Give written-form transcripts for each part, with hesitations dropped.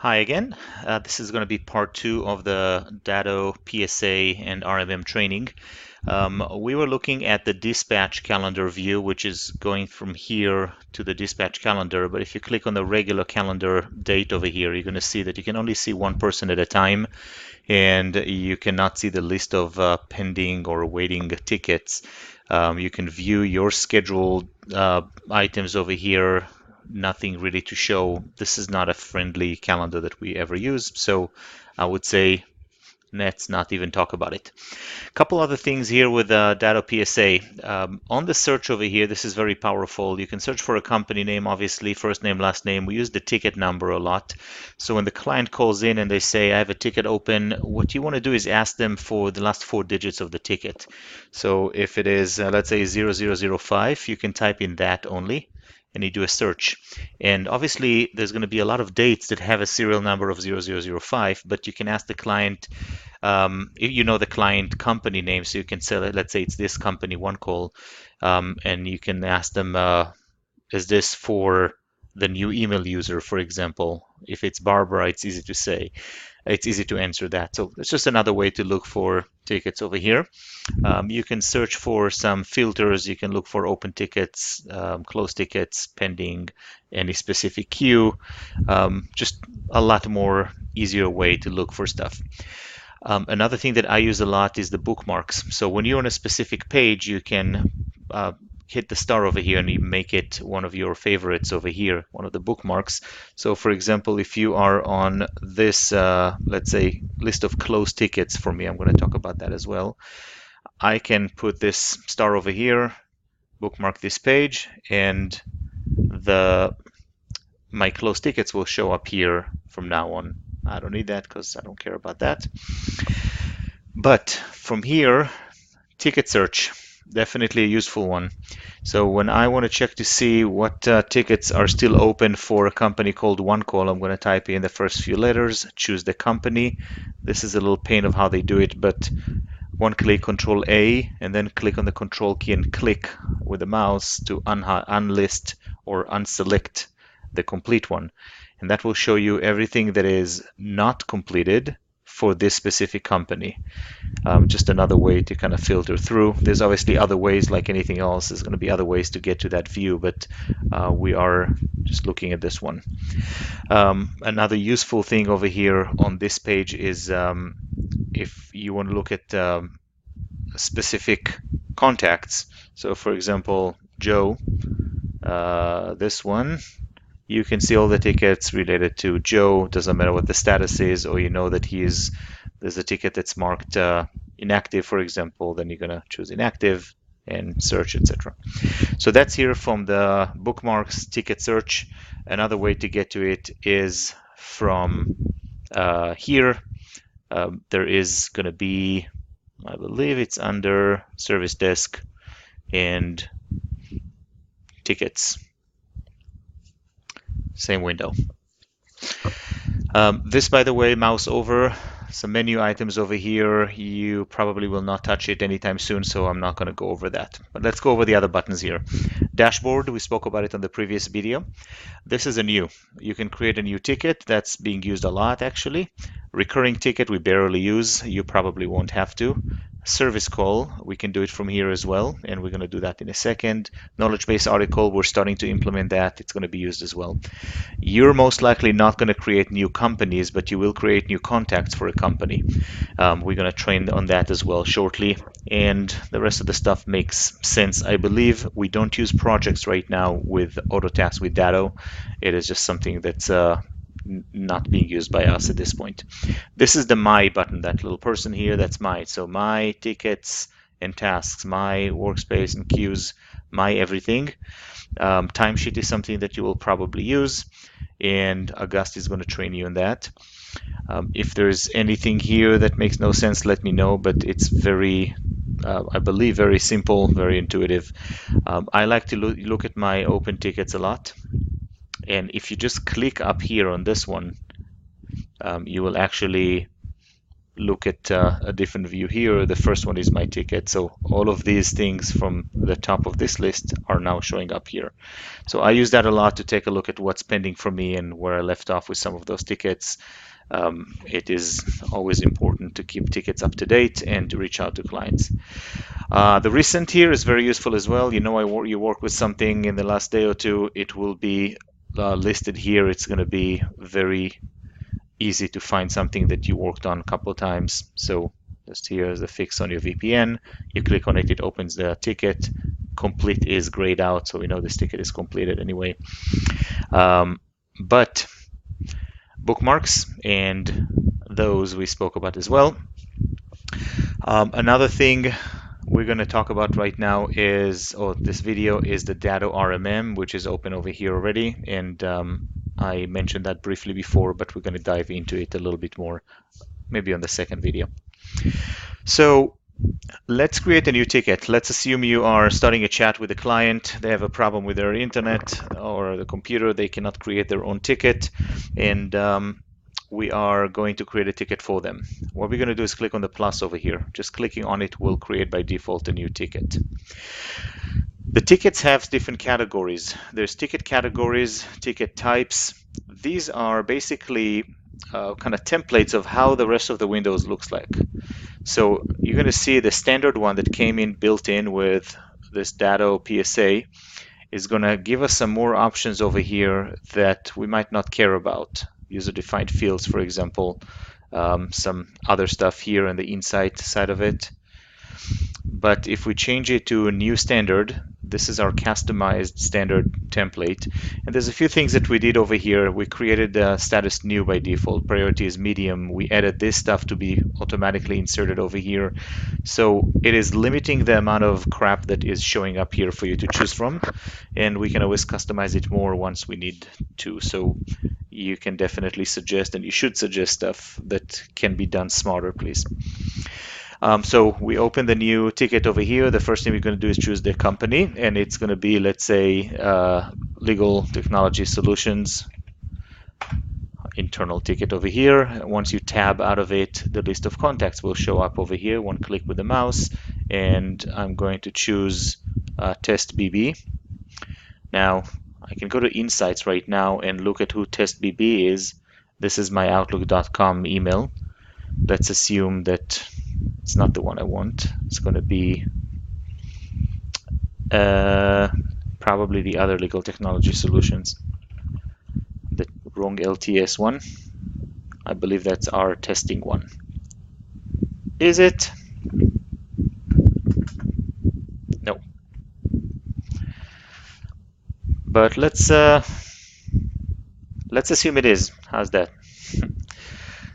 Hi again. This is going to be part two of the DATTO PSA and RMM training. We were looking at the dispatch calendar view, which is going from here to the dispatch calendar. But if you click on the regular calendar date over here, you're going to see that you can only see one person at a time, and you cannot see the list of pending or waiting tickets. You can view your scheduled items over here. Nothing really to show. This is not a friendly calendar that we ever use, so I would say let's not even talk about it. A couple other things here with DATTO PSA. On the search over here, this is very powerful. You can search for a company name, obviously, first name, last name. We use the ticket number a lot. So when the client calls in and they say, I have a ticket open, what you want to do is ask them for the last four digits of the ticket. So if it is, let's say, 0005, you can type in that only, and you do a search. And obviously, there's going to be a lot of dates that have a serial number of 0005, but you can ask the client, you know the client company name, so you can say, let's say it's this company, one call, and you can ask them, is this for the new email user, for example? If it's Barbara, it's easy to say. It's easy to answer that. So it's just another way to look for tickets over here. You can search for some filters. You can look for open tickets, closed tickets, pending, any specific queue. Just a lot more easier way to look for stuff. Another thing that I use a lot is the bookmarks. So when you're on a specific page, you can hit the star over here and you make it one of your favorites over here, one of the bookmarks. So for example, if you are on this, let's say, list of closed tickets for me, I'm going to talk about that as well. I can put this star over here, bookmark this page, and my closed tickets will show up here from now on. I don't need that because I don't care about that. But from here, ticket search, definitely a useful one. So when I want to check to see what tickets are still open for a company called One Call, I'm going to type in the first few letters, choose the company. This is a little pain of how they do it, but one click, Control A, and then click on the Control key and click with the mouse to unlist or unselect the complete one. And that will show you everything that is not completed for this specific company. Just another way to kind of filter through. There's obviously other ways, like anything else. There's going to be other ways to get to that view, but we are just looking at this one. Another useful thing over here on this page is if you want to look at specific contacts. So for example, Joe, this one, you can see all the tickets related to Joe. Doesn't matter what the status is, or you know that there's a ticket that's marked inactive, for example, then you're going to choose inactive and search, etc. So that's here from the bookmarks ticket search. Another way to get to it is from here. There is going to be, I believe it's under service desk and tickets. Same window. This, by the way, mouse over, some menu items over here. You probably will not touch it anytime soon, so I'm not going to go over that. But let's go over the other buttons here. Dashboard, we spoke about it on the previous video. This is a new. You can create a new ticket. That's being used a lot, actually. Recurring ticket, we barely use. You probably won't have to. Service call, we can do it from here as well, and we're going to do that in a second. Knowledge base article, we're starting to implement that. It's going to be used as well. You're most likely not going to create new companies, but you will create new contacts for a company. We're going to train on that as well shortly, and the rest of the stuff makes sense. I believe we don't use projects right now with AutoTask with DATTO. It is just something that's not being used by us at this point. This is the My button, that little person here, that's My. So my tickets and tasks, my workspace and queues, my everything. Timesheet is something that you will probably use, and August is going to train you on that. If there's anything here that makes no sense, let me know, but it's very, I believe, very simple, very intuitive. I like to look at my open tickets a lot. And if you just click up here on this one, you will actually look at a different view here, the first one is my ticket. So all of these things from the top of this list are now showing up here. So I use that a lot to take a look at what's pending for me and where I left off with some of those tickets. It is always important to keep tickets up to date and to reach out to clients. The recent here is very useful as well. You know, you work with something in the last day or two, it will be listed here. It's going to be very easy to find something that you worked on a couple of times. So just here is a fix on your VPN. You click on it, it opens the ticket. Complete is grayed out, so we know this ticket is completed anyway. But bookmarks and those we spoke about as well. Another thing we're going to talk about right now is, or this video is the DATTO RMM, which is open over here already. And I mentioned that briefly before, but we're going to dive into it a little bit more, maybe on the second video. So let's create a new ticket. Let's assume you are starting a chat with a client. They have a problem with their internet or the computer. They cannot create their own ticket. And we are going to create a ticket for them. What we're going to do is click on the plus over here. Just clicking on it will create by default a new ticket. The tickets have different categories. There's ticket categories, ticket types. These are basically kind of templates of how the rest of the windows looks like. So you're going to see the standard one that came in built in with this DATTO PSA is going to give us some more options over here that we might not care about. User-defined fields, for example, some other stuff here on the insight side of it. But if we change it to a new standard, this is our customized standard template. And there's a few things that we did over here. We created the status new by default. Priority is medium. We added this stuff to be automatically inserted over here. So it is limiting the amount of crap that is showing up here for you to choose from. And we can always customize it more once we need to. So you can definitely suggest, and you should suggest stuff that can be done smarter, please. So we open the new ticket over here. The first thing we're going to do is choose the company, and it's going to be, let's say, Legal Technology Solutions, internal ticket over here. Once you tab out of it, the list of contacts will show up over here. One click with the mouse, and I'm going to choose Test BB. Now, I can go to Insights right now and look at who Test BB is. This is my Outlook.com email. Let's assume that it's not the one I want. It's going to be probably the other Legal Technology Solutions. The wrong LTS one. I believe that's our testing one. Is it? No. But let's assume it is. How's that?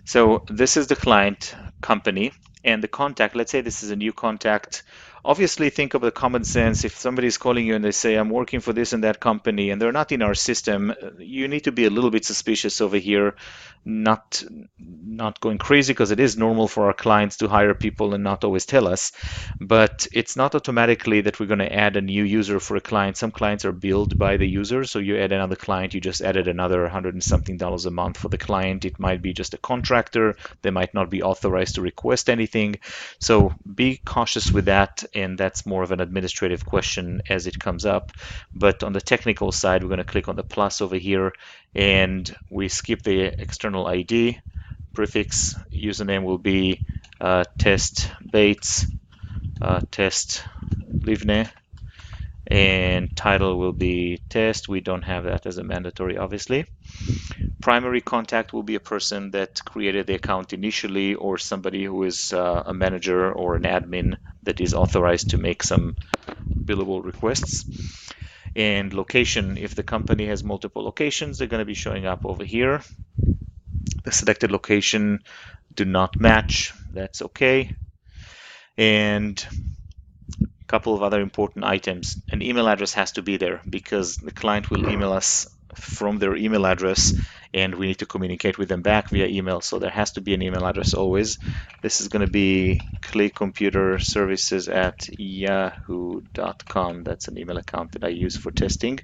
So this is the client company, and the contact, let's say this is a new contact. Obviously, think of the common sense. If somebody's calling you and they say, I'm working for this and that company, and they're not in our system, you need to be a little bit suspicious over here, not going crazy, because it is normal for our clients to hire people and not always tell us. But it's not automatically that we're going to add a new user for a client. Some clients are billed by the user, so you add another client, you just added another $100 and something a month for the client. It might be just a contractor. They might not be authorized to request anything. So be cautious with that, and that's more of an administrative question as it comes up. But on the technical side, we're going to click on the plus over here, and we skip the external ID. Prefix username will be test Bates, test Livne, and title will be test. We don't have that as a mandatory, obviously. Primary contact will be a person that created the account initially, or somebody who is a manager or an admin that is authorized to make some billable requests. And location, if the company has multiple locations, they're going to be showing up over here. The selected location do not match. That's okay. And a couple of other important items. An email address has to be there because the client will email us from their email address, and we need to communicate with them back via email. So there has to be an email address always. This is going to be clickcomputerservices@yahoo.com. That's an email account that I use for testing.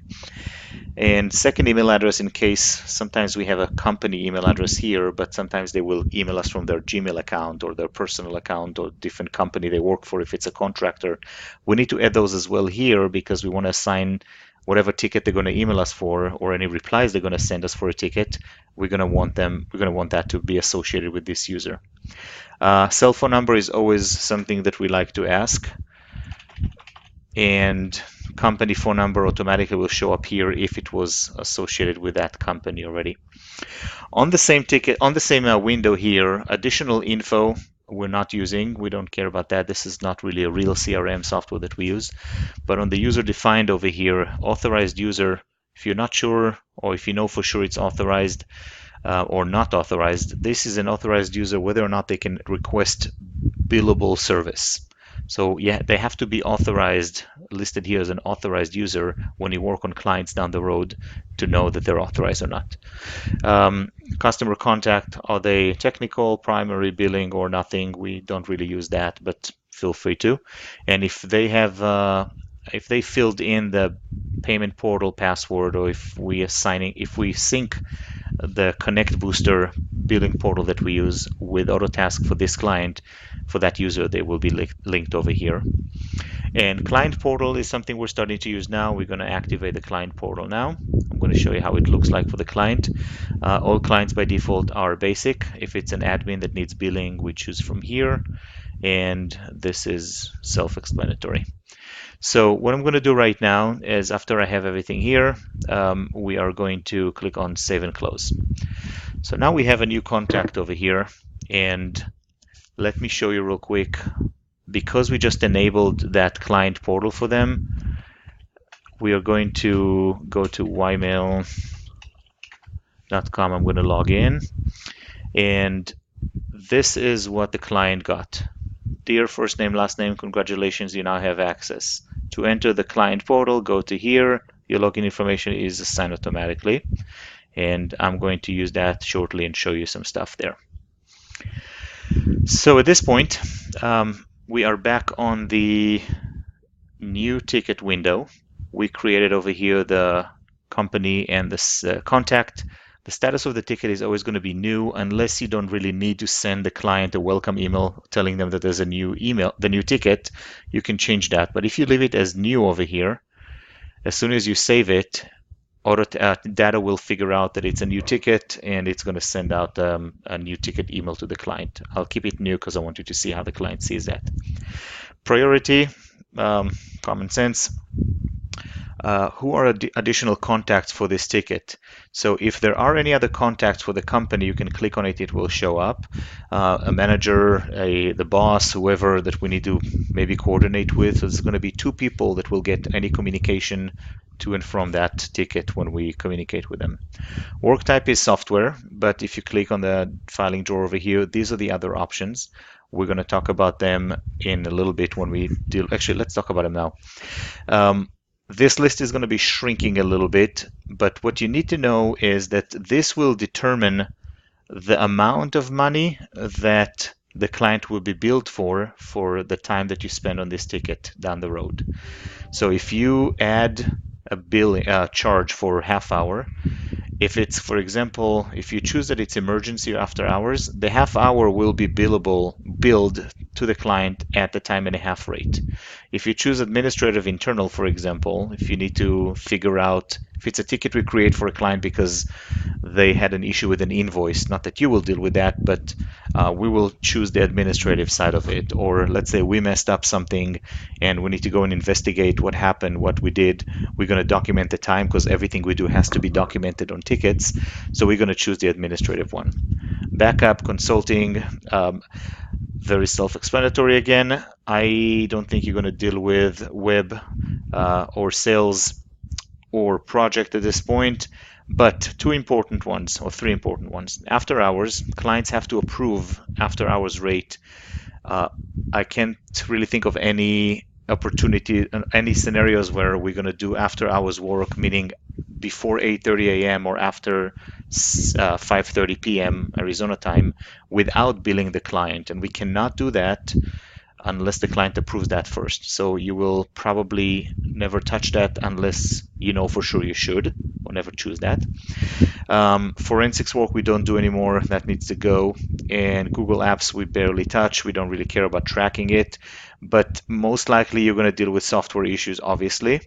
And second email address, in case sometimes we have a company email address here, but sometimes they will email us from their Gmail account or their personal account or different company they work for if it's a contractor. We need to add those as well here because we want to assign whatever ticket they're going to email us for or any replies they're going to send us for a ticket. We're going to want that to be associated with this user. Cell phone number is always something that we like to ask. And company phone number automatically will show up here if it was associated with that company already. On the same ticket, on the same window here, additional info we're not using. We don't care about that. This is not really a real CRM software that we use. But on the user defined over here, authorized user, if you're not sure or if you know for sure it's authorized or not authorized, this is an authorized user whether or not they can request billable service. So yeah, they have to be authorized, listed here as an authorized user when you work on clients down the road to know that they're authorized or not. Customer contact, are they technical, primary, billing, or nothing? We don't really use that, but feel free to. And if they have, if they filled in the payment portal password, or if we sync the Connect Booster billing portal that we use with Autotask for this client, for that user, they will be linked over here. And client portal is something we're starting to use now. We're going to activate the client portal now. I'm going to show you how it looks like for the client. All clients by default are basic. If it's an admin that needs billing, we choose from here. And this is self-explanatory. So what I'm going to do right now is after I have everything here, we are going to click on Save and Close. So now we have a new contact over here, and let me show you real quick. Because we just enabled that client portal for them, we are going to go to ymail.com. I'm going to log in, and this is what the client got. Dear first name, last name, congratulations, you now have access. To enter the client portal, go to here. Your login information is assigned automatically, and I'm going to use that shortly and show you some stuff there. So at this point, we are back on the new ticket window. We created over here the company and this contact. The status of the ticket is always going to be new unless you don't really need to send the client a welcome email telling them that there's a new email, the new ticket. You can change that. But if you leave it as new over here, as soon as you save it, DATTO will figure out that it's a new ticket and it's going to send out a new ticket email to the client. I'll keep it new because I want you to see how the client sees that. Priority, common sense. Who are additional contacts for this ticket? So if there are any other contacts for the company, you can click on it, it will show up. A manager, the boss, whoever that we need to maybe coordinate with. So there's going to be two people that will get any communication to and from that ticket when we communicate with them. Work type is software, but if you click on the filing drawer over here, these are the other options. We're going to talk about them in a little bit when we deal. Actually, let's talk about them now. This list is going to be shrinking a little bit, but what you need to know is that this will determine the amount of money that the client will be billed for the time that you spend on this ticket down the road. So if you add a bill charge for half hour, if it's, for example, if you choose that it's emergency or after hours, the half hour will be billed to the client at the time and a half rate. If you choose administrative internal, for example, if you need to figure out if it's a ticket we create for a client because they had an issue with an invoice, not that you will deal with that, but we will choose the administrative side of it. Or let's say we messed up something and we need to go and investigate what happened, what we did. We're going to document the time because everything we do has to be documented on tickets. So we're going to choose the administrative one. Backup, consulting, very self-explanatory again. I don't think you're going to deal with web or sales or project at this point, but two important ones or three important ones. After hours, clients have to approve after hours rate. I can't really think of any opportunity, any scenarios where we're going to do after hours work, meaning before 8:30 a.m. or after 5:30 p.m. Arizona time without billing the client. And we cannot do that unless the client approves that first. So you will probably never touch that unless you know for sure you should, or never choose that. Forensics work we don't do anymore. That needs to go. And Google Apps we barely touch. We don't really care about tracking it. But most likely you're going to deal with software issues, obviously,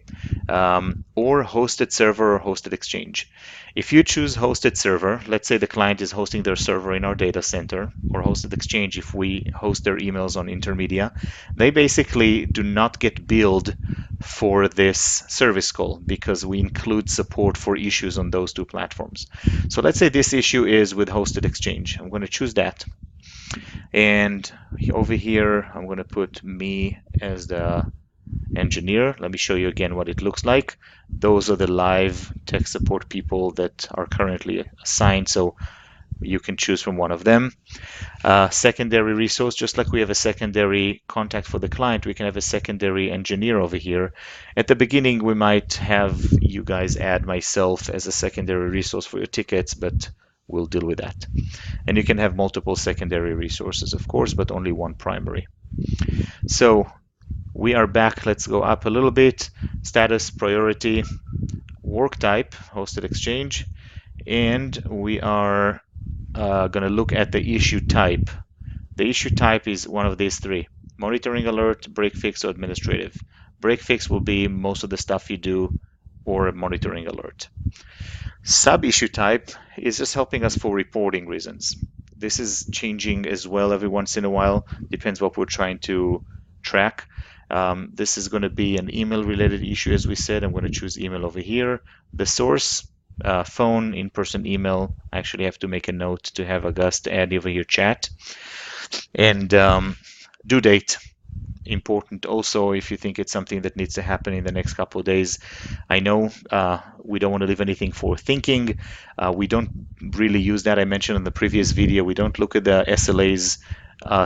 or hosted server or hosted exchange. If you choose hosted server, let's say the client is hosting their server in our data center, or hosted exchange if we host their emails on Intermedia, they basically do not get billed for this service call because we include support for issues on those two platforms. So let's say this issue is with hosted exchange. I'm going to choose that. And over here, I'm going to put me as the engineer. Let me show you again what it looks like. Those are the live tech support people that are currently assigned, so you can choose from one of them. Secondary resource, just like we have a secondary contact for the client, we can have a secondary engineer over here. At the beginning, we might have you guys add myself as a secondary resource for your tickets, but we'll deal with that. And you can have multiple secondary resources, of course, but only one primary. So we are back. Let's go up a little bit. Status, priority, work type, hosted exchange, and we are going to look at the issue type. The issue type is one of these three: monitoring alert, break fix, or administrative. Break fix will be most of the stuff you do, or a monitoring alert. Sub-issue type is just helping us for reporting reasons. This is changing as well every once in a while, depends what we're trying to track. This is going to be an email-related issue, as we said. I'm going to choose email over here. The source, phone, in-person email. I actually have to make a note to have August add over here chat. And due date. Important also if you think it's something that needs to happen in the next couple of days. I know we don't want to leave anything for thinking. We don't really use that. I mentioned in the previous video, we don't look at the SLAs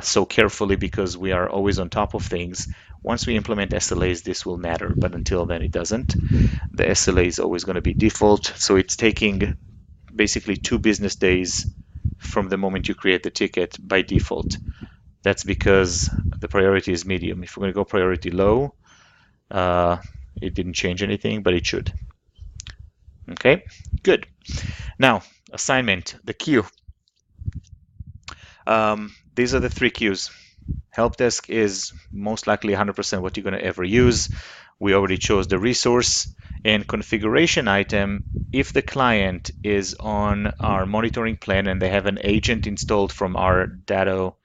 so carefully because we are always on top of things. Once we implement SLAs, this will matter, but until then it doesn't. The SLA is always going to be default, so it's taking basically 2 business days from the moment you create the ticket by default. That's because the priority is medium. If we're going to go priority low, it didn't change anything, but it should. Okay, good. Now, assignment, the queue. These are the 3 queues. Help desk is most likely 100% what you're going to ever use. We already chose the resource. And configuration item, if the client is on our monitoring plan and they have an agent installed from our DATTO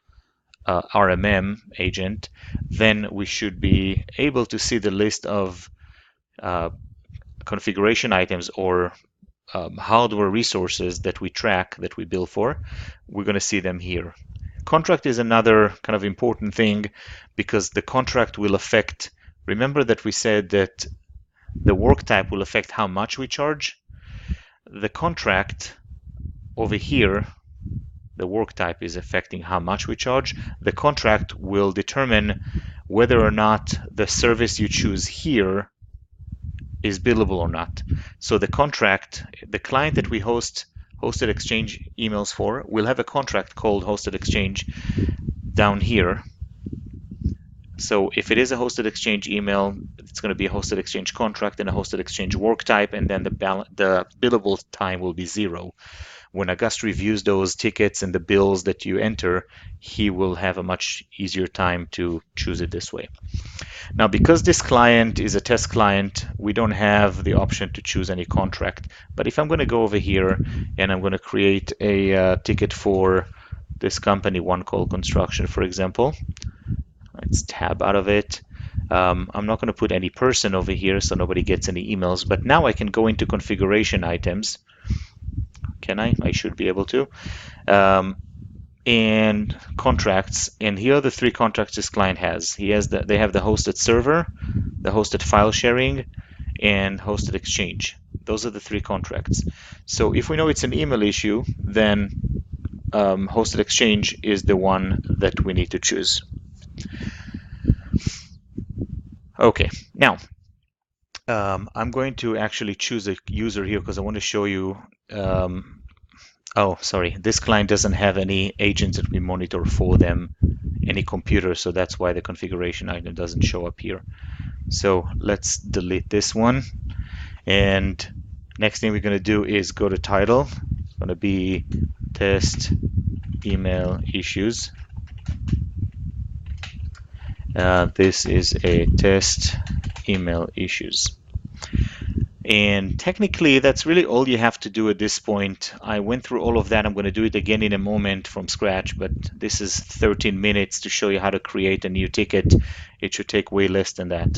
RMM agent, then we should be able to see the list of configuration items or hardware resources that we track, that we bill for. We're going to see them here. Contract is another kind of important thing because the contract will affect, remember that we said that the work type will affect how much we charge. The contract over here, the work type is affecting how much we charge. The contract will determine whether or not the service you choose here is billable or not. So the contract, the client that we host hosted exchange emails for, will have a contract called hosted exchange down here. So if it is a hosted exchange email, it's going to be a hosted exchange contract and a hosted exchange work type, and then the billable time will be 0. When August reviews those tickets and the bills that you enter, he will have a much easier time to choose it this way. Now, because this client is a test client, we don't have the option to choose any contract. But if I'm going to go over here and I'm going to create a ticket for this company, One Call Construction, for example, let's tab out of it. I'm not going to put any person over here so nobody gets any emails, but now I can go into configuration items. Can I? I should be able to. And contracts, and here are the 3 contracts this client has. They have the hosted server, the hosted file sharing, and hosted exchange. Those are the 3 contracts. So if we know it's an email issue, then hosted exchange is the one that we need to choose. Okay, now I'm going to actually choose a user here because I want to show you. Oh, sorry, this client doesn't have any agents that we monitor for them, any computer, so that's why the configuration item doesn't show up here. So let's delete this one. And next thing we're going to do is go to title. It's going to be test email issues. This is a test email issues. And technically, that's really all you have to do at this point. I went through all of that. I'm going to do it again in a moment from scratch, but this is 13 minutes to show you how to create a new ticket. It should take way less than that.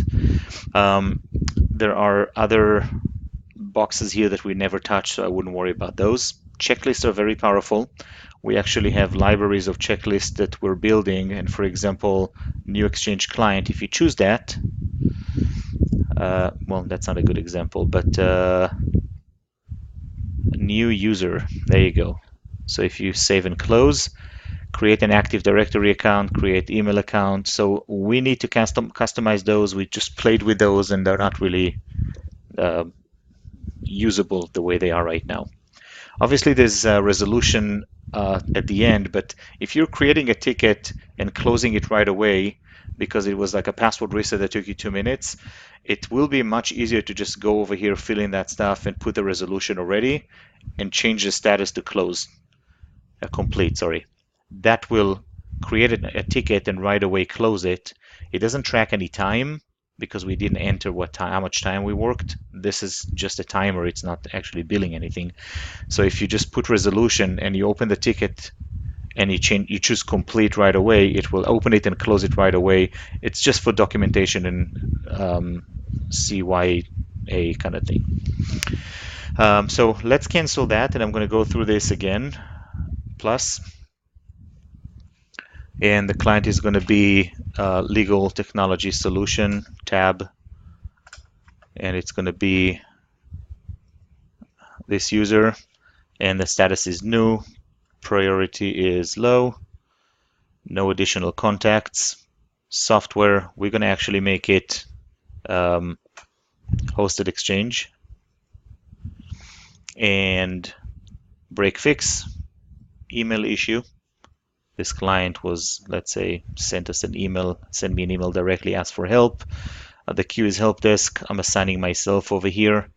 There are other boxes here that we never touch, so I wouldn't worry about those. Checklists are very powerful. We actually have libraries of checklists that we're building, and for example, new Exchange client, if you choose that, well, that's not a good example, but new user, there you go. So if you save and close, create an Active Directory account, create email account. So we need to customize those. We just played with those and they're not really usable the way they are right now. Obviously, there's a resolution at the end, but if you're creating a ticket and closing it right away because it was like a password reset that took you 2 minutes, it will be much easier to just go over here, fill in that stuff, and put the resolution already and change the status to close, complete, sorry. That will create a ticket and right away close it. It doesn't track any time because we didn't enter what time, how much time we worked. This is just a timer. It's not actually billing anything. So if you just put resolution and you open the ticket and you choose complete right away, it will open it and close it right away. It's just for documentation and CYA kind of thing. So let's cancel that, and I'm going to go through this again. Plus, and the client is going to be legal technology solution tab, and it's going to be this user, and the status is new, priority is low, no additional contacts. Software, we're going to actually make it hosted exchange, and break fix, email issue. This client was, let's say, sent me an email directly, asked for help. The queue is help desk. I'm assigning myself over here.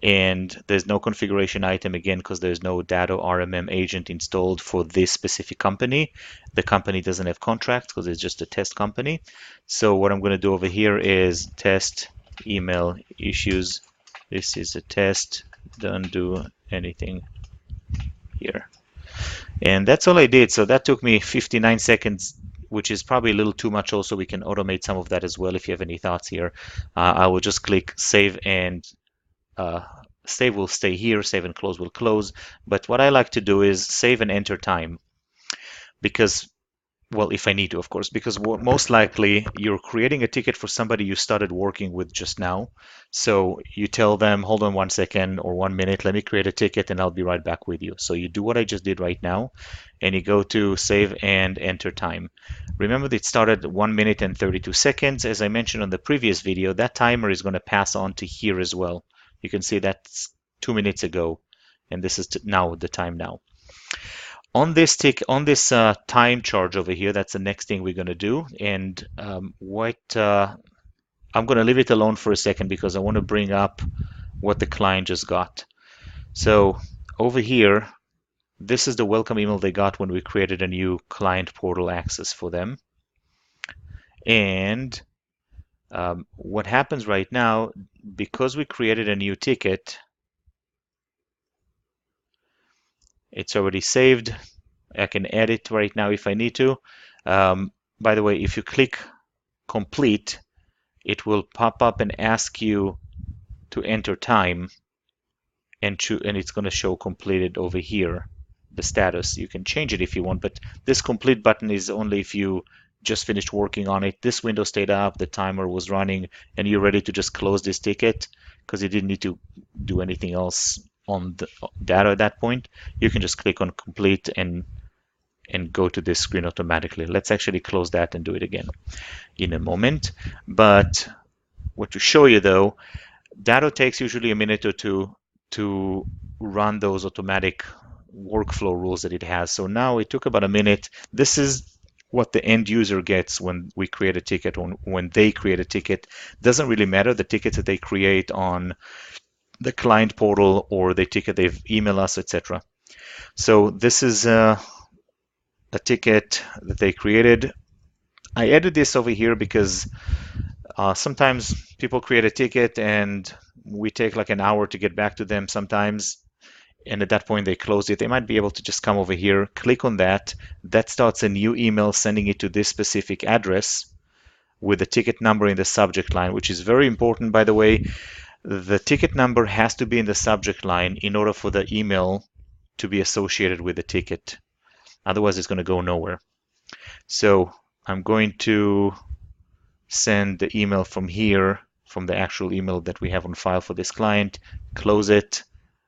And there's no configuration item again because there's no DATTO RMM agent installed for this specific company. The company doesn't have contracts because it's just a test company. So what I'm going to do over here is test email issues. This is a test. Don't do anything here. And that's all I did. So that took me 59 seconds, which is probably a little too much. Also, we can automate some of that as well if you have any thoughts here. I will just click save, and save will stay here, save and close will close. But what I like to do is save and enter time because, well, if I need to, of course, because most likely you're creating a ticket for somebody you started working with just now. So you tell them, hold on 1 second or 1 minute, let me create a ticket and I'll be right back with you. So you do what I just did right now and you go to save and enter time. Remember that it started 1 minute and 32 seconds. As I mentioned on the previous video, that timer is going to pass on to here as well. You can see that's 2 minutes ago, and this is now the time now. On this time charge over here, that's the next thing we're going to do. And I'm going to leave it alone for a second because I want to bring up what the client just got. So over here, this is the welcome email they got when we created a new client portal access for them. And what happens right now, because we created a new ticket, it's already saved. I can edit right now if I need to. By the way, if you click complete, it will pop up and ask you to enter time, and it's going to show completed over here, the status. You can change it if you want, but this complete button is only if you just finished working on it. This window stayed up, the timer was running, and you're ready to just close this ticket because you didn't need to do anything else on the data at that point. You can just click on complete and go to this screen automatically. Let's actually close that and do it again in a moment. But what to show you though, Datto takes usually a minute or two to run those automatic workflow rules that it has. So now it took about a minute. This is what the end user gets when we create a ticket, when they create a ticket. Doesn't really matter the tickets that they create on the client portal or the ticket they've emailed us, etc. So this is a ticket that they created. I added this over here because sometimes people create a ticket and we take like an hour to get back to them sometimes. And at that point they close it. They might be able to just come over here, click on that. That starts a new email sending it to this specific address with the ticket number in the subject line, which is very important, by the way. The ticket number has to be in the subject line in order for the email to be associated with the ticket. Otherwise, it's going to go nowhere. So I'm going to send the email from here, from the actual email that we have on file for this client, close it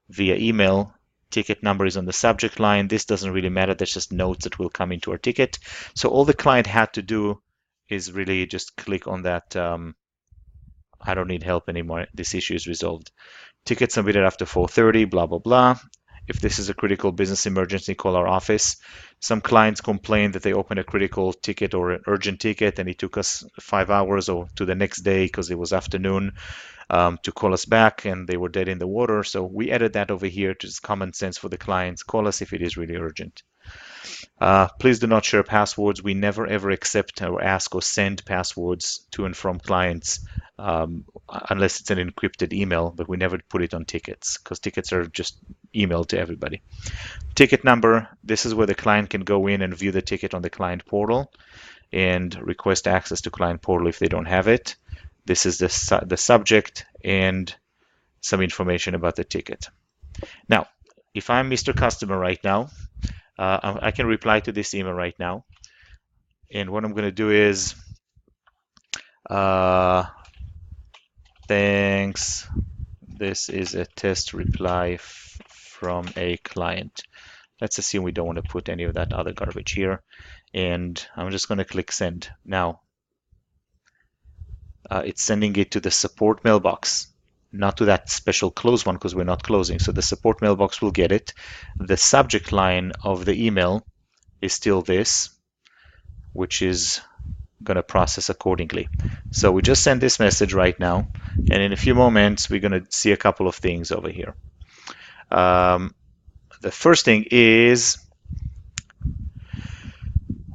via email. Ticket number is on the subject line. This doesn't really matter. That's just notes that will come into our ticket. So all the client had to do is really just click on that. I don't need help anymore. This issue is resolved. Ticket submitted after 4:30, blah, blah, blah. If this is a critical business emergency, call our office. Some clients complain that they opened a critical ticket or an urgent ticket and it took us 5 hours or to the next day because it was afternoon to call us back and they were dead in the water. So we added that over here to just common sense for the clients. Call us if it is really urgent. Please do not share passwords. We never ever accept or ask or send passwords to and from clients unless it's an encrypted email, but we never put it on tickets because tickets are just emailed to everybody. Ticket number, this is where the client can go in and view the ticket on the client portal and request access to client portal if they don't have it. This is the subject and some information about the ticket. Now, if I'm Mr. Customer right now, I can reply to this email right now. And what I'm going to do is, thanks. This is a test reply from a client. Let's assume we don't want to put any of that other garbage here. And I'm just going to click send. Now, it's sending it to the support mailbox, not to that special close one because we're not closing. So the support mailbox will get it. The subject line of the email is still this, which is going to process accordingly. So we just send this message right now, and in a few moments we're going to see a couple of things over here. The first thing is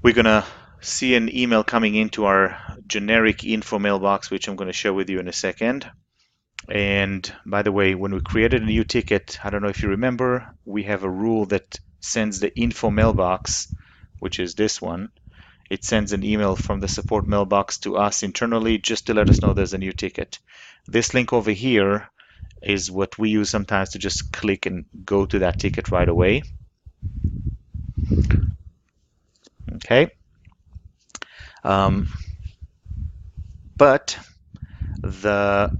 we're going to see an email coming into our generic info mailbox, which I'm going to share with you in a second. And by the way, when we created a new ticket, I don't know if you remember, we have a rule that sends the info mailbox, which is this one. It sends an email from the support mailbox to us internally just to let us know there's a new ticket. This link over here is what we use sometimes to just click and go to that ticket right away. Okay. But the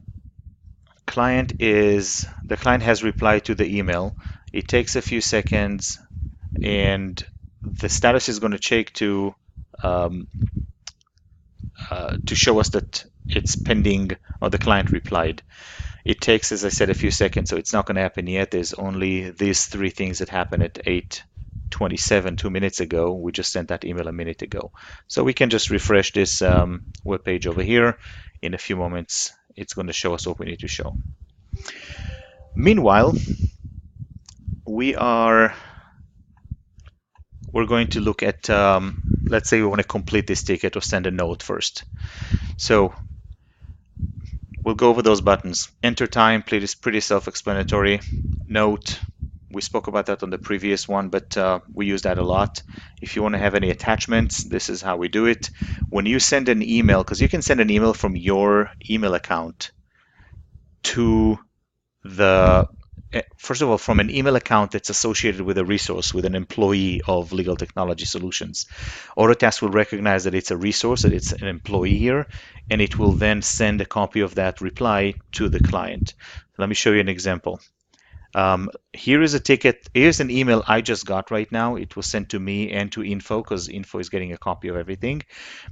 client has replied to the email. It takes a few seconds and the status is going to check to show us that it's pending or the client replied. It takes, as I said, a few seconds, so it's not going to happen yet. There's only these three things that happened at 8:27, 2 minutes ago. We just sent that email a minute ago. So we can just refresh this web page over here. In a few moments, it's going to show us what we need to show. Meanwhile, we're going to look at, let's say we want to complete this ticket or send a note first. So we'll go over those buttons. Enter time, is pretty self-explanatory. Note, we spoke about that on the previous one, but we use that a lot. If you want to have any attachments, this is how we do it. When you send an email, because you can send an email from your email account to first of all, from an email account that's associated with a resource, with an employee of Legal Technology Solutions. Autotask will recognize that it's a resource, that it's an employee here, and it will then send a copy of that reply to the client. Let me show you an example. Here is a ticket. Here's an email I just got right now. It was sent to me and to info because info is getting a copy of everything,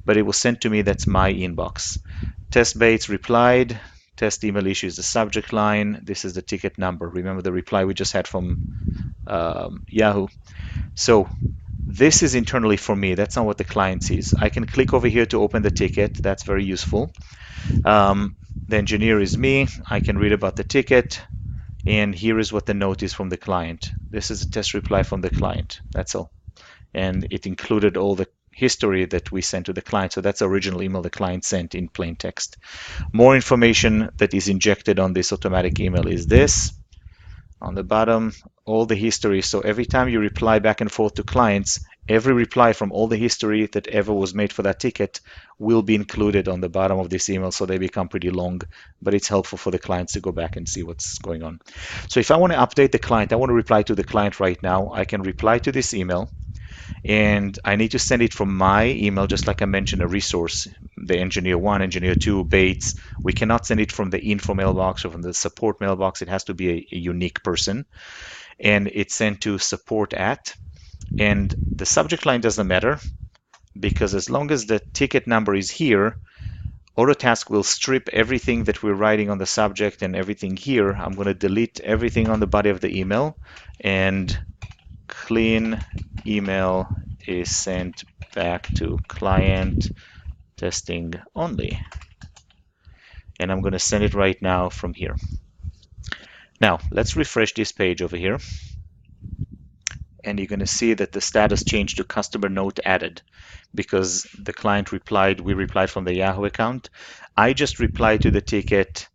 but it was sent to me. That's my inbox. Test Bates replied. test email issue is the subject line. This is the ticket number. Remember the reply we just had from Yahoo. So this is internally for me. That's not what the client sees. I can click over here to open the ticket. That's very useful. The engineer is me. I can read about the ticket. And here is what the note is from the client. This is a test reply from the client. That's all. And it included all the history that we sent to the client. So that's the original email the client sent in plain text. More information that is injected on this automatic email is this. On the bottom, all the history. So every time you reply back and forth to clients, every reply from all the history that ever was made for that ticket will be included on the bottom of this email, so they become pretty long, but it's helpful for the clients to go back and see what's going on. So if I want to update the client, I want to reply to the client right now, I can reply to this email, and I need to send it from my email, just like I mentioned, a resource, the engineer 1, engineer 2, Bates. We cannot send it from the info mailbox or from the support mailbox. It has to be a unique person. And it's sent to support at, and the subject line doesn't matter, because as long as the ticket number is here, Autotask will strip everything that we're writing on the subject and everything here. I'm going to delete everything on the body of the email, and clean email is sent back to client testing only. And I'm going to send it right now from here. Now, let's refresh this page over here. And you're going to see that the status changed to customer note added because the client replied, we replied from the Yahoo account. I just replied to the ticket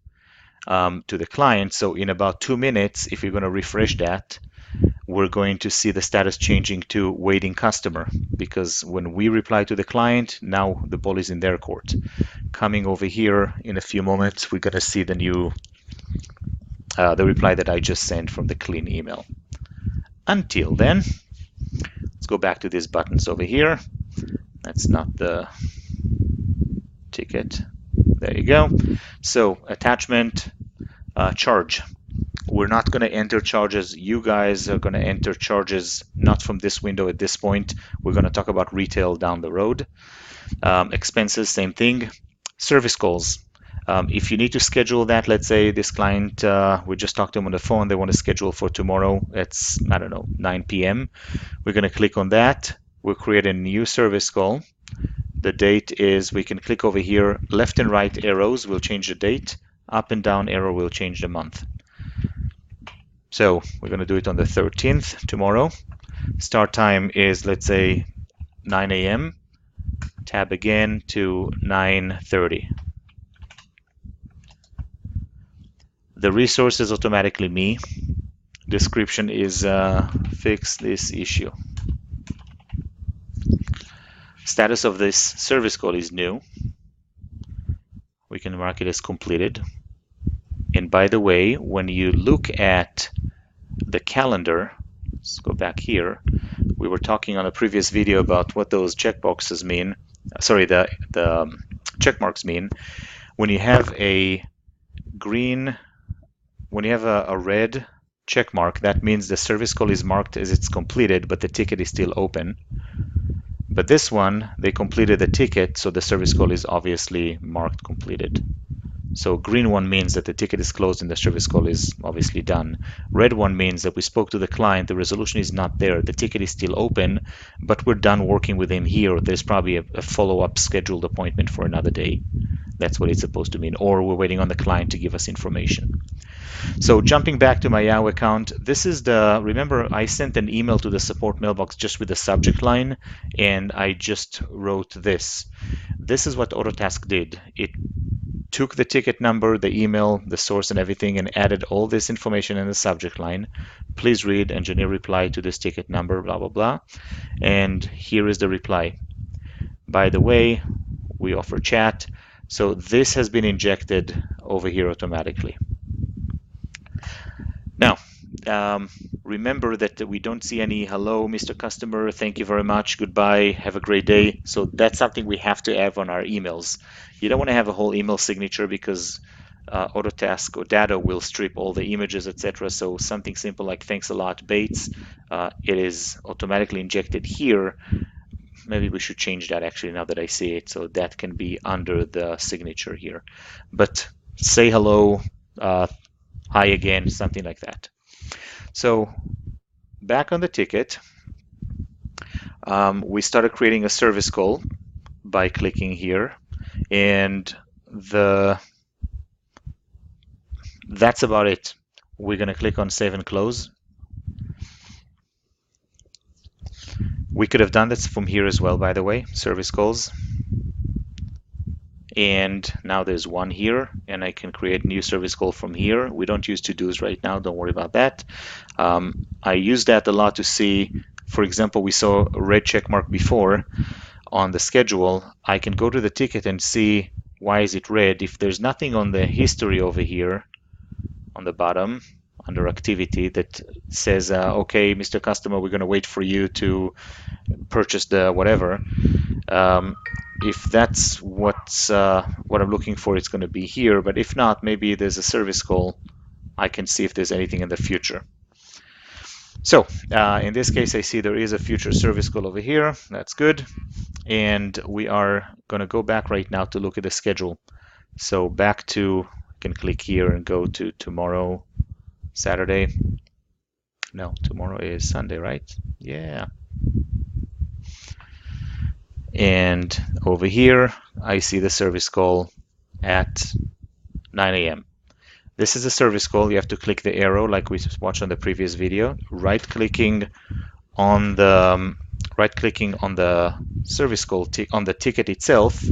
to the client. So in about 2 minutes, if you're going to refresh that, we're going to see the status changing to waiting customer, because when we reply to the client, now the ball is in their court. Coming over here in a few moments, we're going to see the new the reply that I just sent from the clean email. Until then, let's go back to these buttons over here. That's not the ticket. There you go. So attachment, charge. We're not going to enter charges. You guys are going to enter charges not from this window at this point. We're going to talk about retail down the road. Expenses, same thing. Service calls. If you need to schedule that, let's say this client, we just talked to them on the phone, they want to schedule for tomorrow, it's, I don't know, 9 p.m. We're going to click on that. We'll create a new service call. The date is, we can click over here, left and right arrows will change the date, up and down arrow will change the month. So we're going to do it on the 13th, tomorrow. Start time is, let's say, 9 a.m. Tab again to 9:30. The resource is automatically me. Description is fix this issue. Status of this service call is new. We can mark it as completed. And by the way, when you look at the calendar, let's go back here. We were talking on a previous video about what those checkboxes mean. Sorry, the checkmarks mean. When you have a green, when you have a red check mark, that means the service call is marked as it's completed, but the ticket is still open. But this one, they completed the ticket, so the service call is obviously marked completed. So green one means that the ticket is closed and the service call is obviously done. Red one means that we spoke to the client, the resolution is not there, the ticket is still open, but we're done working with him here. There's probably a follow-up scheduled appointment for another day. That's what it's supposed to mean. Or we're waiting on the client to give us information. So jumping back to my Yahoo account, this is the, remember I sent an email to the support mailbox just with the subject line, and I just wrote this. This is what Autotask did. It took the ticket number, the email, the source and everything, and added all this information in the subject line. Please read engineer reply to this ticket number, blah, blah, blah. And here is the reply. By the way, we offer chat. So this has been injected over here automatically. Now, remember that we don't see any hello, Mr. Customer, thank you very much, goodbye, have a great day. So that's something we have to have on our emails. You don't want to have a whole email signature because Autotask or DATTO will strip all the images, etc. So something simple like thanks a lot, Bates, it is automatically injected here. Maybe we should change that actually now that I see it, so that can be under the signature here. But say hello, hi again, something like that. So back on the ticket, we started creating a service call by clicking here, and that's about it. We're going to click on Save and Close. We could have done this from here as well, by the way, service calls. And now there's one here, and I can create new service call from here. We don't use to-dos right now, don't worry about that. I use that a lot to see, for example, we saw a red check mark before on the schedule. I can go to the ticket and see why is it red. If there's nothing on the history over here on the bottom under activity that says, okay, Mr. Customer, we're going to wait for you to purchase the whatever. If that's what I'm looking for, it's going to be here. But if not, maybe there's a service call. I can see if there's anything in the future. So in this case, I see there is a future service call over here. That's good. And we are going to go back right now to look at the schedule. So back to, I can click here and go to tomorrow, Saturday. No, tomorrow is Sunday, right? Yeah. And over here, I see the service call at 9 a.m. This is a service call. You have to click the arrow like we watched on the previous video. Right-clicking on the service call on the ticket itself.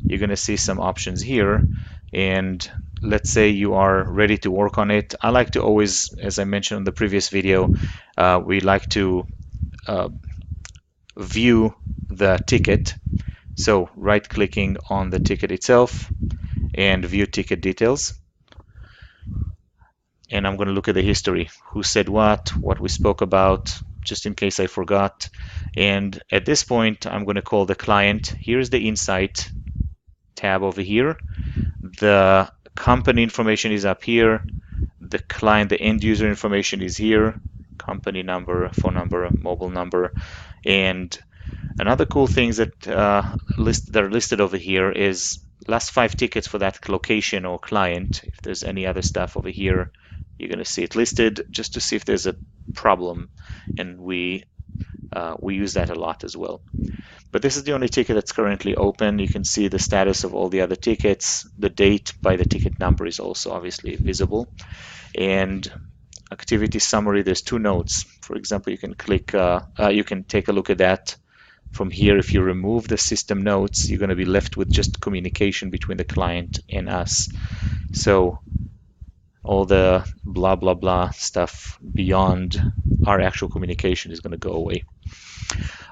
You're going to see some options here. And let's say you are ready to work on it. I like to always, as I mentioned on the previous video, we like to view the ticket. So right-clicking on the ticket itself and view ticket details. And I'm going to look at the history. Who said what we spoke about, just in case I forgot. And at this point, I'm going to call the client. Here's the Insight tab over here. The company information is up here. The client, the end user information is here. Company number, phone number, mobile number. And another cool things that are listed over here is last 5 tickets for that location or client. If there's any other stuff over here, you're going to see it listed just to see if there's a problem, and we use that a lot as well. But this is the only ticket that's currently open. You can see the status of all the other tickets. The date by the ticket number is also obviously visible. And activity summary, there's 2 notes. For example, you can click, you can take a look at that from here. If you remove the system notes, you're going to be left with just communication between the client and us. So all the blah, blah, blah stuff beyond our actual communication is going to go away.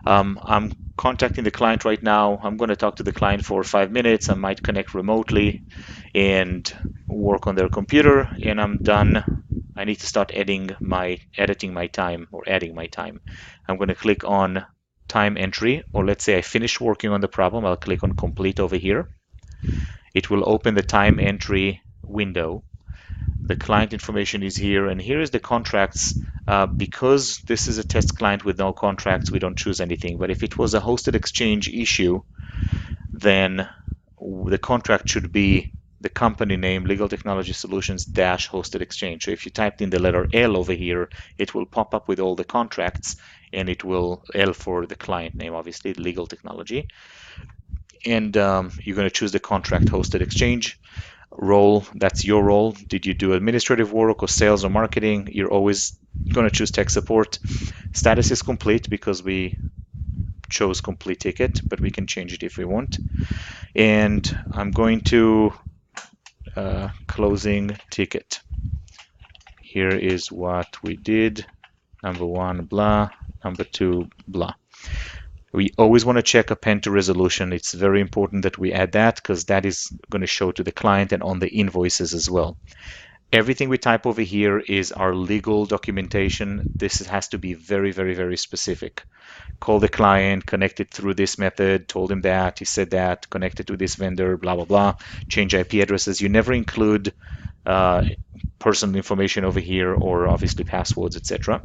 I'm contacting the client right now. I'm going to talk to the client for 5 minutes. I might connect remotely and work on their computer, and I'm done. I need to start adding my time. I'm going to click on time entry, or let's say I finished working on the problem. I'll click on complete over here. It will open the time entry window. The client information is here, and here is the contracts. Because this is a test client with no contracts, we don't choose anything. But if it was a hosted exchange issue, then the contract should be the company name, Legal Technology Solutions dash hosted exchange. So if you typed in the letter L over here, it will pop up with all the contracts, and it will L for the client name, obviously Legal Technology. And you're going to choose the contract hosted exchange. Role, that's your role. Did you do administrative work or sales or marketing? You're always going to choose tech support. Status is complete because we chose complete ticket, but we can change it if we want. And I'm going to closing ticket. Here is what we did. Number 1, blah. Number 2, blah. We always want to check append to resolution. It's very important that we add that because that is going to show to the client and on the invoices as well. Everything we type over here is our legal documentation. This has to be very, very, very specific. Call the client, connect it through this method, told him that, he said that, connected to this vendor, blah, blah, blah. Change IP addresses. You never include personal information over here or obviously passwords, etc.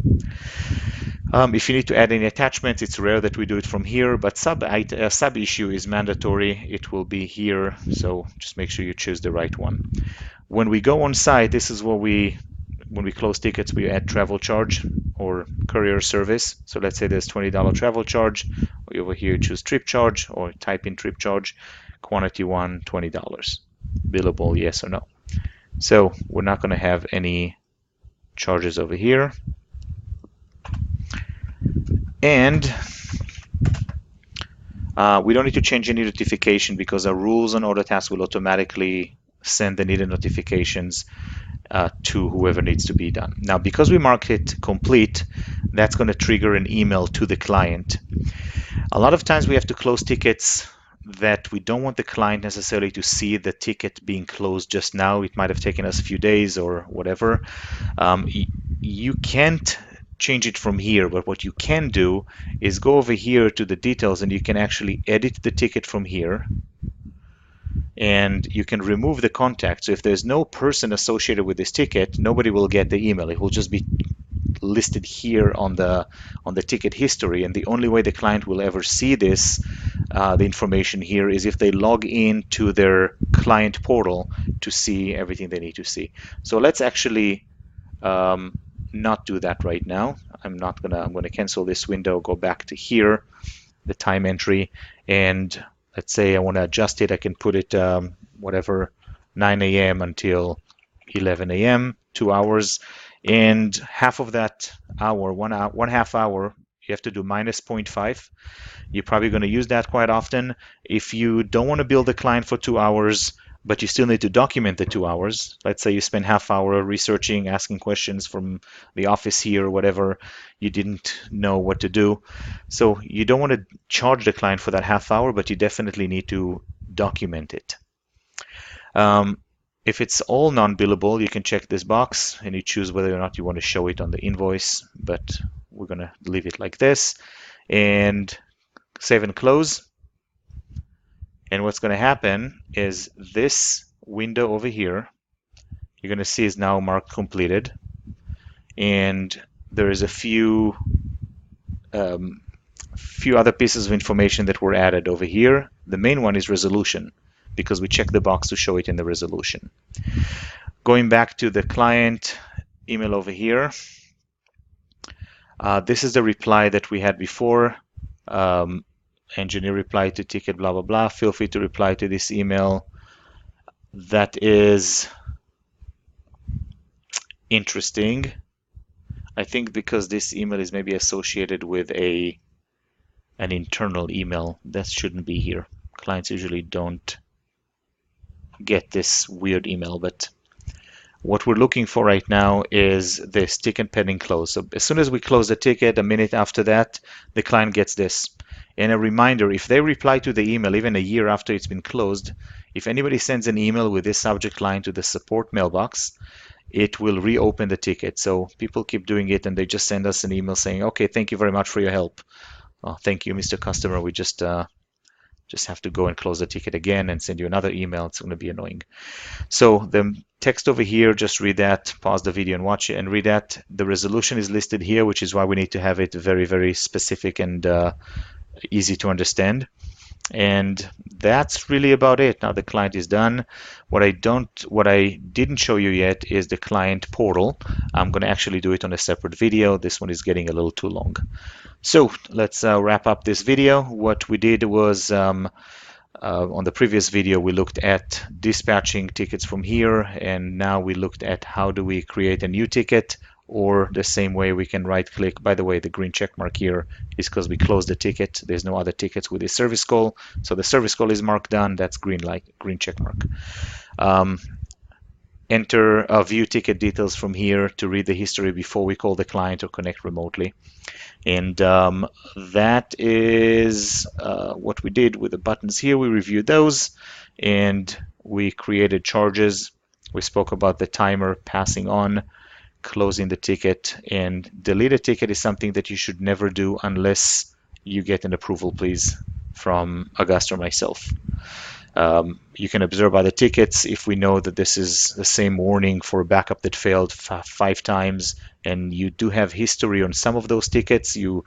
If you need to add any attachments, it's rare that we do it from here, but sub issue is mandatory. It will be here, so just make sure you choose the right one. When we go on site, this is what when we close tickets, we add travel charge or courier service. So let's say there's $20 travel charge. Over here, choose trip charge or type in trip charge. Quantity 1, $20. Billable, yes or no. So we're not going to have any charges over here. And we don't need to change any notification because our rules on Autotask will automatically send the needed notifications to whoever needs to be done. Now, because we mark it complete, that's going to trigger an email to the client. A lot of times we have to close tickets that we don't want the client necessarily to see the ticket being closed just now. It might have taken us a few days or whatever. You can't change it from here, but what you can do is go over here to the details and you can actually edit the ticket from here. And you can remove the contact. So if there's no person associated with this ticket, nobody will get the email. It will just be listed here on the ticket history, and the only way the client will ever see this, the information here, is if they log in to their client portal to see everything they need to see. So let's actually not do that right now. I'm going to cancel this window, go back to here, the time entry, and let's say I want to adjust it. I can put it whatever, 9 a.m. until 11 a.m., 2 hours. And half of that hour, one half hour, you have to do minus 0.5. You're probably going to use that quite often. If you don't want to build a client for 2 hours, but you still need to document the 2 hours. Let's say you spend half hour researching, asking questions from the office here or whatever. You didn't know what to do. So you don't want to charge the client for that half hour, but you definitely need to document it. If it's all non-billable, you can check this box and you choose whether or not you want to show it on the invoice, but we're going to leave it like this and save and close. And what's going to happen is this window over here, you're going to see is now marked completed. And there is a few other pieces of information that were added over here. The main one is resolution, because we checked the box to show it in the resolution. Going back to the client email over here, this is the reply that we had before. Engineer reply to ticket, blah, blah, blah. Feel free to reply to this email. That is interesting. I think because this email is maybe associated with an internal email, that shouldn't be here. Clients usually don't get this weird email, but what we're looking for right now is this ticket pending close. So as soon as we close the ticket, a minute after that, the client gets this. And a reminder, if they reply to the email even a year after it's been closed, if anybody sends an email with this subject line to the support mailbox, it will reopen the ticket. So people keep doing it and they just send us an email saying, okay, thank you very much for your help. Oh, thank you, Mr. Customer. We just have to go and close the ticket again and send you another email. It's going to be annoying. So the text over here, just read that, pause the video and watch it and read that. The resolution is listed here, which is why we need to have it very, very specific and easy to understand. And that's really about it. Now the client is done. What I didn't show you yet is the client portal. I'm going to actually do it on a separate video. This one is getting a little too long. So let's wrap up this video. What we did was on the previous video, we looked at dispatching tickets from here, and now we looked at how do we create a new ticket, or the same way we can right click. By the way, the green check mark here is because we closed the ticket. There's no other tickets with this service call. So the service call is marked done. That's green check mark. Enter view ticket details from here to read the history before we call the client or connect remotely. And that is what we did with the buttons here. We reviewed those and we created charges. We spoke about the timer, passing on, closing the ticket, and delete a ticket is something that you should never do unless you get an approval, please, from Augusta or myself. You can observe other tickets. If we know that this is the same warning for a backup that failed 5 times, and you do have history on some of those tickets, you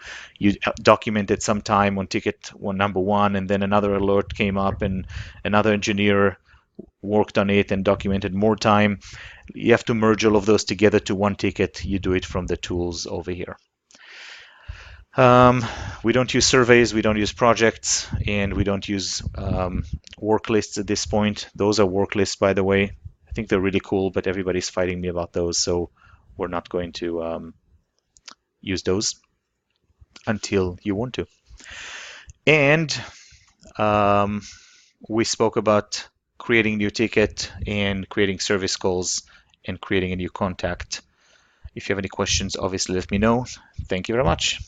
documented some time on ticket one number one, and then another alert came up, and another engineer worked on it and documented more time. You have to merge all of those together to one ticket. You do it from the tools over here. Um, we don't use surveys, we don't use projects, and we don't use work lists at this point. Those are work lists, by the way. I think they're really cool, but everybody's fighting me about those, so we're not going to use those until you want to. And um, we spoke about creating new ticket and creating service calls and creating a new contact. If you have any questions, obviously let me know. Thank you very much.